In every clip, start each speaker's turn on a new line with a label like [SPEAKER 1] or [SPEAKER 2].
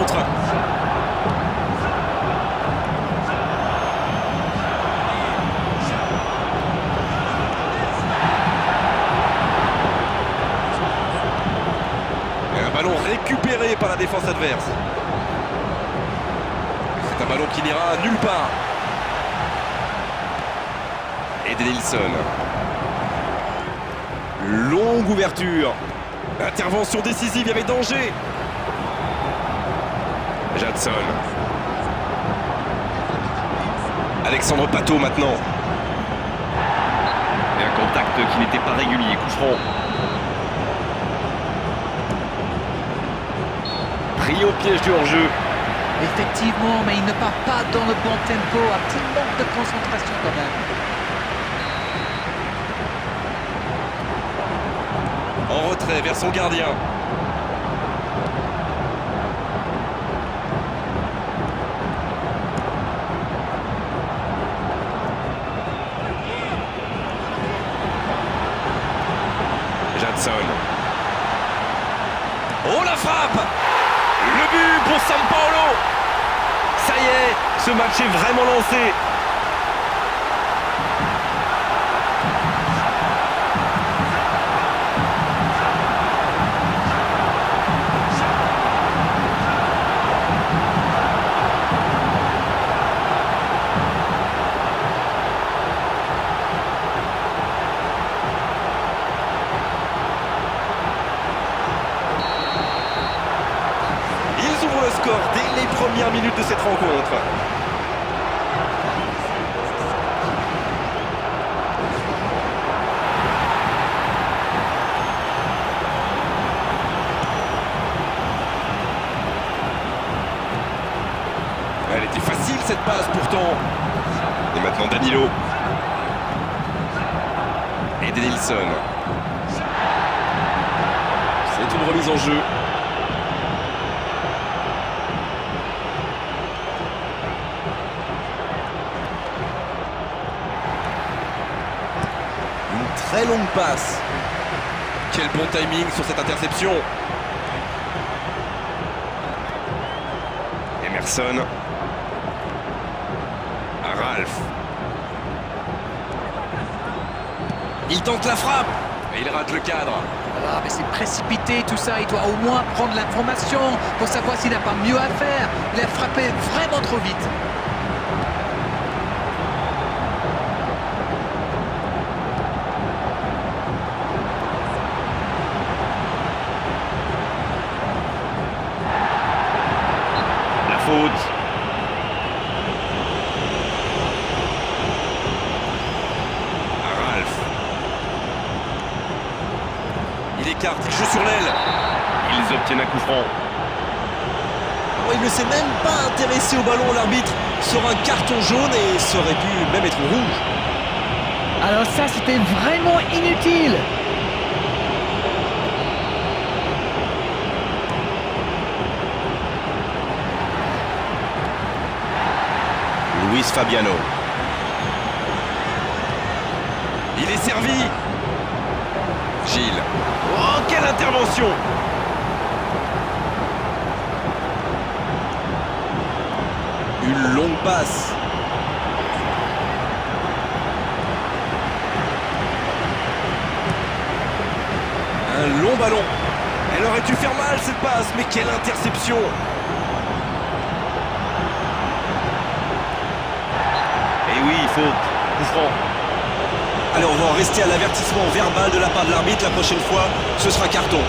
[SPEAKER 1] contre. Et un ballon récupéré par la défense adverse. C'est un ballon qui n'ira nulle part. Edenilson. Longue ouverture. Intervention décisive, il y avait danger. Jadson. Alexandre Pato maintenant. Et un contact qui n'était pas régulier, coup franc. Pris au piège du hors-jeu.
[SPEAKER 2] Effectivement, mais il ne part pas dans le bon tempo. Un petit manque de concentration quand même.
[SPEAKER 1] En retrait vers son gardien. Jadson. Oh la frappe! Le but pour Sampaolo! Ça y est, ce match est vraiment lancé. Le score dès les premières minutes de cette rencontre. Elle était facile cette passe pourtant. Et maintenant Danilo. Edenilson. C'est une remise en jeu. Très longue passe. Quel bon timing sur cette interception. Emerson. Ralph. Il tente la frappe. Et il rate le cadre.
[SPEAKER 2] Ah, mais c'est précipité tout ça. Il doit au moins prendre l'information pour savoir s'il n'a pas mieux à faire. Il a frappé vraiment trop vite.
[SPEAKER 1] Faute. Ralph. Il écarte, il joue sur l'aile. Ils obtiennent un coup franc. Oh, il ne s'est même pas intéressé au ballon, l'arbitre sort un carton jaune et ça aurait pu même être rouge.
[SPEAKER 2] Alors ça, c'était vraiment inutile.
[SPEAKER 1] Luis Fabiano. Il est servi. Gilles. Oh, quelle intervention! Une longue passe. Un long ballon. Elle aurait dû faire mal cette passe, mais quelle interception! Et oui, faute. Coup franc. Allez, on va en rester à l'avertissement verbal de la part de l'arbitre. La prochaine fois, ce sera carton.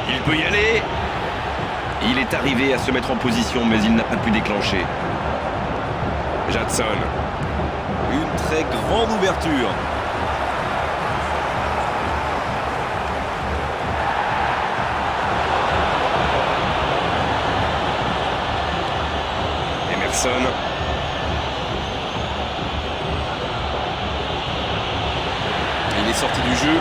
[SPEAKER 1] Il peut y aller. Il est arrivé à se mettre en position, mais il n'a pas pu déclencher. Jadson. Une très grande ouverture. Emerson. Il est sorti du jeu.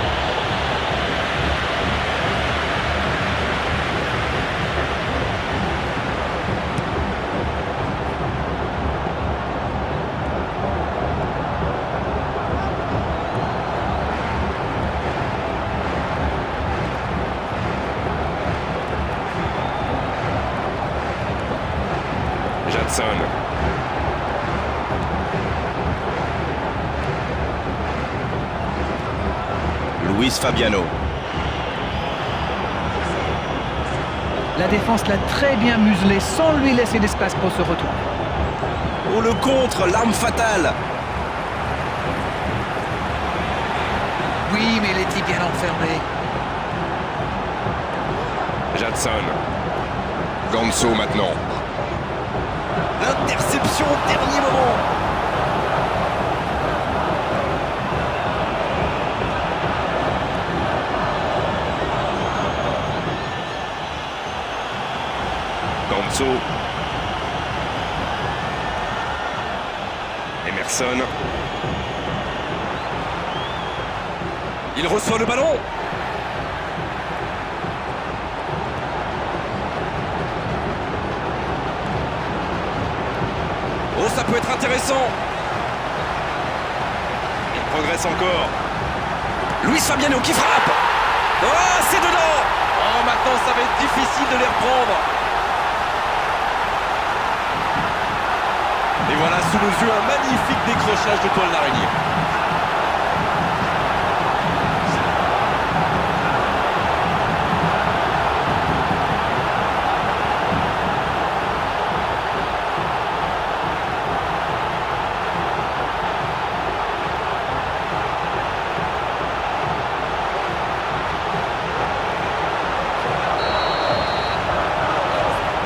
[SPEAKER 1] Jadson. Luis Fabiano.
[SPEAKER 2] La défense l'a très bien muselé sans lui laisser d'espace pour se retourner.
[SPEAKER 1] Oh, le contre, l'arme fatale.
[SPEAKER 2] Oui, mais il était bien enfermé.
[SPEAKER 1] Jadson. Ganso maintenant. Interception au dernier moment. Ganso. Emerson. Il reçoit le ballon. Oh, ça peut être intéressant. Il progresse encore. Luis Fabiano qui frappe. Oh, c'est dedans. Oh, maintenant ça va être difficile de les reprendre. Et voilà sous nos yeux un magnifique décrochage de toile d'araignée.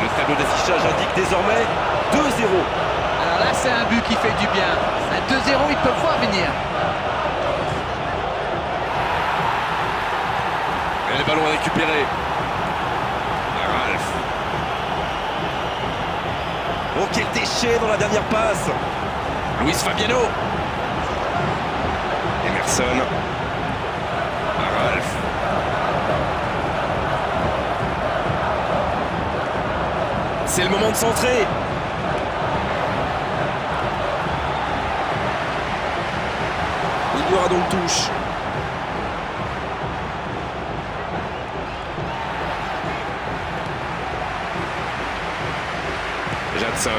[SPEAKER 1] Le tableau d'affichage indique désormais 2-0.
[SPEAKER 2] Alors là, c'est un but qui fait du bien. Un 2-0, ils peuvent voir venir.
[SPEAKER 1] Et le ballon est récupéré. Ralph. Oh, quel déchet dans la dernière passe. Luis Fabiano. Emerson. Ralph. C'est le moment de centrer. Il y aura donc touche. Jadson.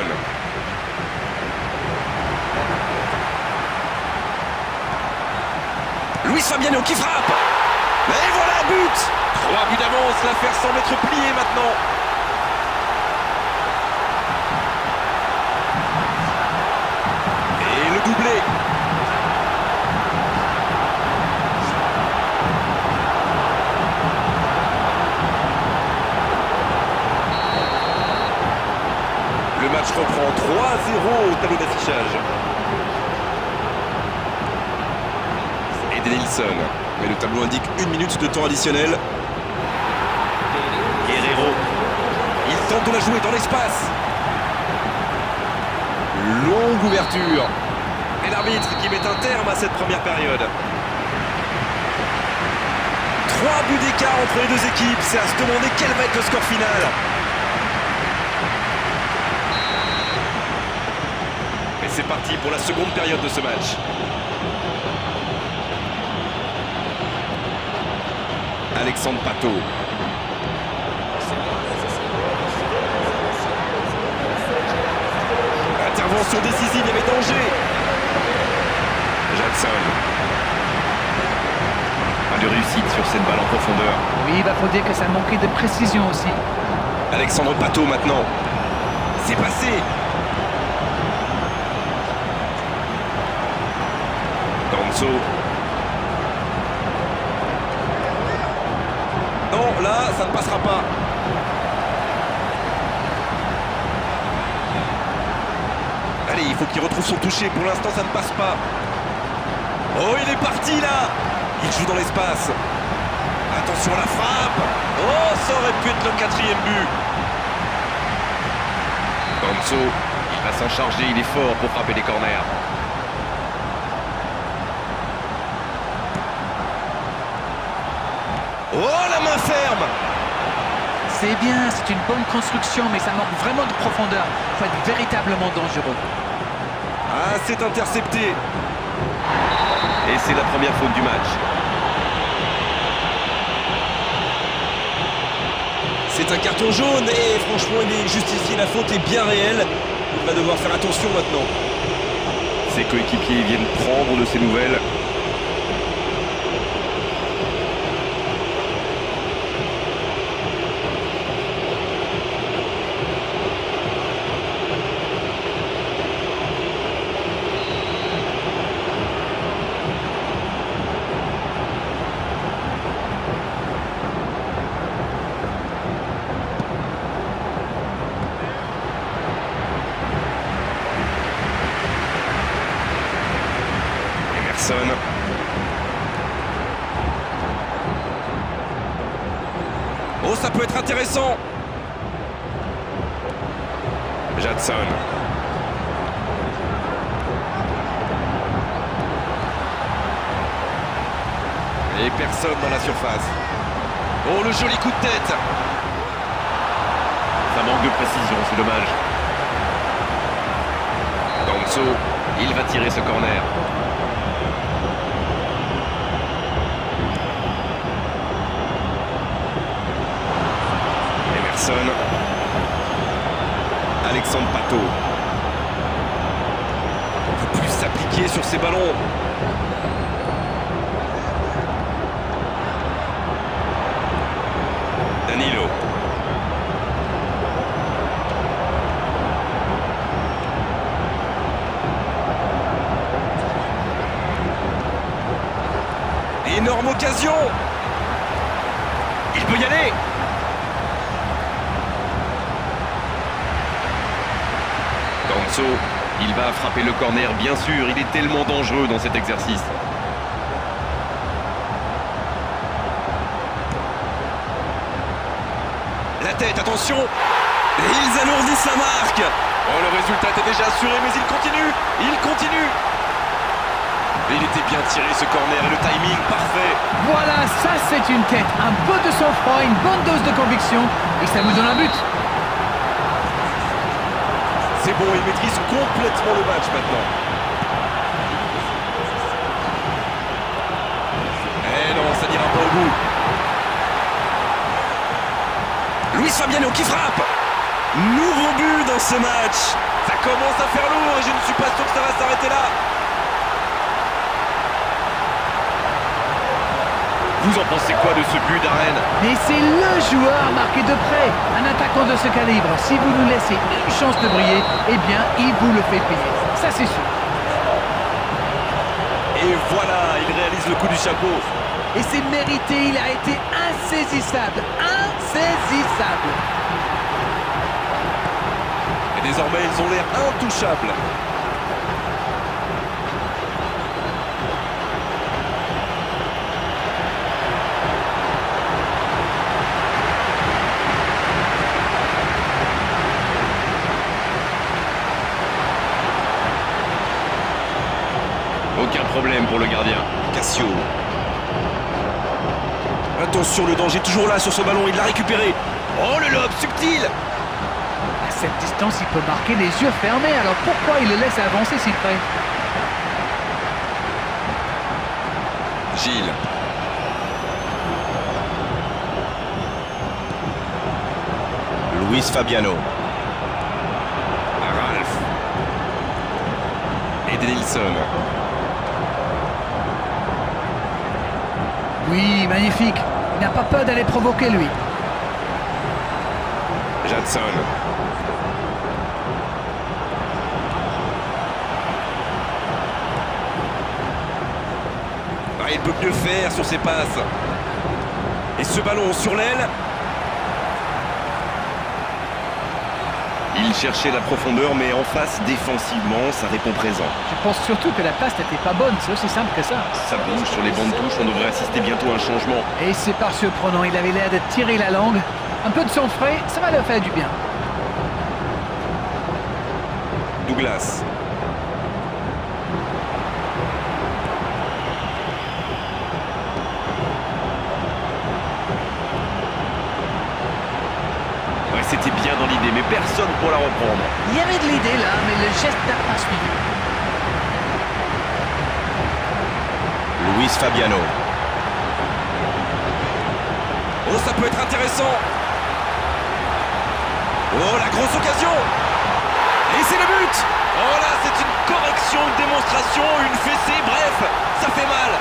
[SPEAKER 1] Luis Fabiano qui frappe. Et voilà un but. 3 buts d'avance, l'affaire semble être pliée maintenant. Et le doublé. Le match reprend 3-0 au tableau d'affichage. Et Denilson. Mais le tableau indique 1 minute de temps additionnel. Guerrero. Il tente de la jouer dans l'espace. Longue ouverture. Et l'arbitre qui met un terme à cette première période. 3 buts d'écart entre les deux équipes. C'est à se demander quel va être le score final. Et c'est parti pour la seconde période de ce match. Alexandre Pato. Intervention décisive, il y avait danger. Jadson. Pas de réussite sur cette balle en profondeur.
[SPEAKER 2] Oui, il faut dire que ça manquait de précision aussi.
[SPEAKER 1] Alexandre Pato maintenant. C'est passé. Ganso. Non, là, ça ne passera pas. Allez, il faut qu'il retrouve son toucher. Pour l'instant, ça ne passe pas. Oh, il est parti, là. Il joue dans l'espace. Attention à la frappe. Oh, ça aurait pu être le 4e but. Ganso, il va s'en charger. Il est fort pour frapper des corners. Oh, la main ferme.
[SPEAKER 2] C'est bien, c'est une bonne construction, mais ça manque vraiment de profondeur. Il faut être véritablement dangereux.
[SPEAKER 1] Ah, c'est intercepté. Et c'est la première faute du match. C'est un carton jaune et franchement, il est justifié. La faute est bien réelle. Il va devoir faire attention maintenant.
[SPEAKER 3] Ses coéquipiers viennent prendre de ses nouvelles.
[SPEAKER 1] Oh, ça peut être intéressant.
[SPEAKER 3] Jadson.
[SPEAKER 1] Et personne dans la surface. Oh, le joli coup de tête.
[SPEAKER 3] Ça manque de précision, c'est dommage. Danso, il va tirer ce corner.
[SPEAKER 1] Alexandre Pato. On peut plus s'appliquer sur ces ballons. Danilo. Énorme occasion. Il peut y aller.
[SPEAKER 3] Danso, il va frapper le corner, bien sûr, il est tellement dangereux dans cet exercice.
[SPEAKER 1] La tête, attention. Et ils alourdissent la marque. Oh, le résultat était déjà assuré, mais il continue. Il continue. Et il était bien tiré ce corner et le timing parfait.
[SPEAKER 2] Voilà, ça c'est une tête. Un peu de sang-froid, une bonne dose de conviction. Et ça vous donne un but.
[SPEAKER 1] C'est bon, il maîtrise complètement le match maintenant. Eh non, ça n'ira pas au bout. Luis Fabiano qui frappe. Nouveau but dans ce match. Ça commence à faire lourd et je ne suis pas sûr que ça va s'arrêter là.
[SPEAKER 3] Vous en pensez quoi de ce but d'Arène?
[SPEAKER 2] Mais c'est le joueur marqué de près. Un attaquant de ce calibre, si vous nous laissez une chance de briller, eh bien, il vous le fait payer. Ça, c'est sûr.
[SPEAKER 1] Et voilà, il réalise le coup du chapeau.
[SPEAKER 2] Et c'est mérité, il a été insaisissable. Insaisissable.
[SPEAKER 1] Et désormais, ils ont l'air intouchables.
[SPEAKER 3] Aucun problème pour le gardien.
[SPEAKER 1] Cassio. Attention, le danger toujours là sur ce ballon, il l'a récupéré. Oh, le lob subtil.
[SPEAKER 2] À cette distance, il peut marquer les yeux fermés. Alors pourquoi il le laisse avancer si près?
[SPEAKER 1] Gilles. Luis Fabiano.
[SPEAKER 3] Ralph.
[SPEAKER 1] Edenilson.
[SPEAKER 2] Oui, magnifique. Il n'a pas peur d'aller provoquer, lui.
[SPEAKER 3] Jadson.
[SPEAKER 1] Ah, il peut mieux faire sur ses passes. Et ce ballon sur l'aile.
[SPEAKER 3] Il cherchait la profondeur, mais en face, défensivement, ça répond présent.
[SPEAKER 2] Je pense surtout que la passe n'était pas bonne, c'est aussi simple que ça.
[SPEAKER 3] Ça bouge sur les bandes touches, on devrait assister bientôt à un changement.
[SPEAKER 2] Et c'est pas surprenant, il avait l'air de tirer la langue. Un peu de sang frais, ça va leur faire du bien.
[SPEAKER 1] Douglas.
[SPEAKER 3] Ouais, c'était bien dans l'idée, mais personne pour la reprendre.
[SPEAKER 2] Il y avait de l'idée là, mais le geste n'a pas suivi.
[SPEAKER 1] Luis Fabiano. Oh, ça peut être intéressant. Oh, la grosse occasion. Et Et c'est le but. Oh là, c'est une correction, une démonstration, une fessée, bref, ça fait mal.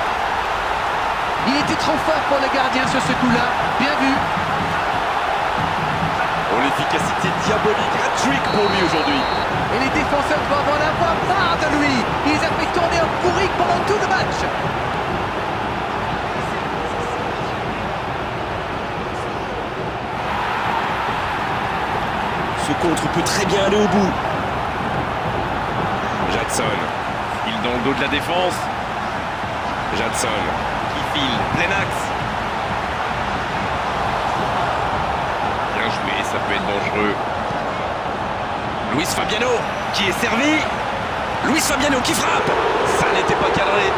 [SPEAKER 2] Il était trop fort pour le gardien sur ce coup-là. Bien vu.
[SPEAKER 1] Oh, l'efficacité diabolique, hat-trick pour lui aujourd'hui.
[SPEAKER 2] Et les défenseurs doivent en avoir marre de lui. Il les a fait tourner en bourrique pendant tout le match.
[SPEAKER 1] Ce contre peut très bien aller au bout.
[SPEAKER 3] Jadson, il dans le dos de la défense. Jadson, qui file, plein axe. Bien joué, ça peut être dangereux.
[SPEAKER 1] Luis Fabiano.
[SPEAKER 3] Qui est servi.
[SPEAKER 1] Luis Fabiano qui frappe. Ça n'était pas cadré.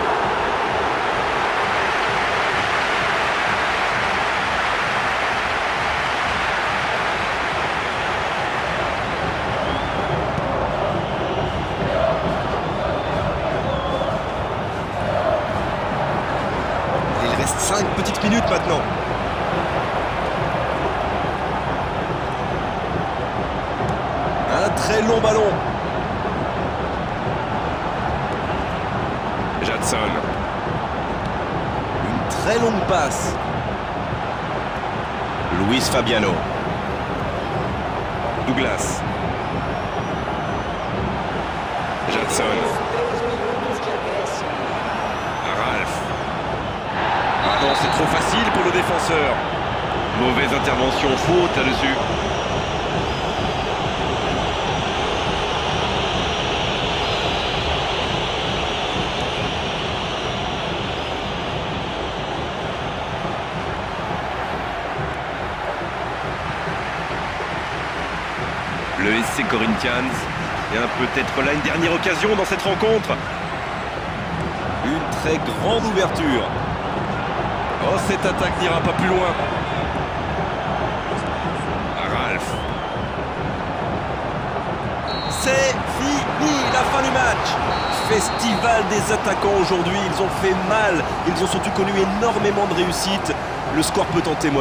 [SPEAKER 1] Il reste 5 petites minutes maintenant. Un très long ballon.
[SPEAKER 3] Jadson,
[SPEAKER 1] Une très longue passe. Luis Fabiano.
[SPEAKER 3] Douglas. Jadson. Ralph.
[SPEAKER 1] Ah non, c'est trop facile pour le défenseur.
[SPEAKER 3] Mauvaise intervention, faute là-dessus. Le SC Corinthians a peut-être là une dernière occasion dans cette rencontre.
[SPEAKER 1] Une très grande ouverture. Oh, cette attaque n'ira pas plus loin.
[SPEAKER 3] Ralph.
[SPEAKER 1] C'est fini, la fin du match. Festival des attaquants aujourd'hui. Ils ont fait mal. Ils ont surtout connu énormément de réussite. Le score peut en témoigner.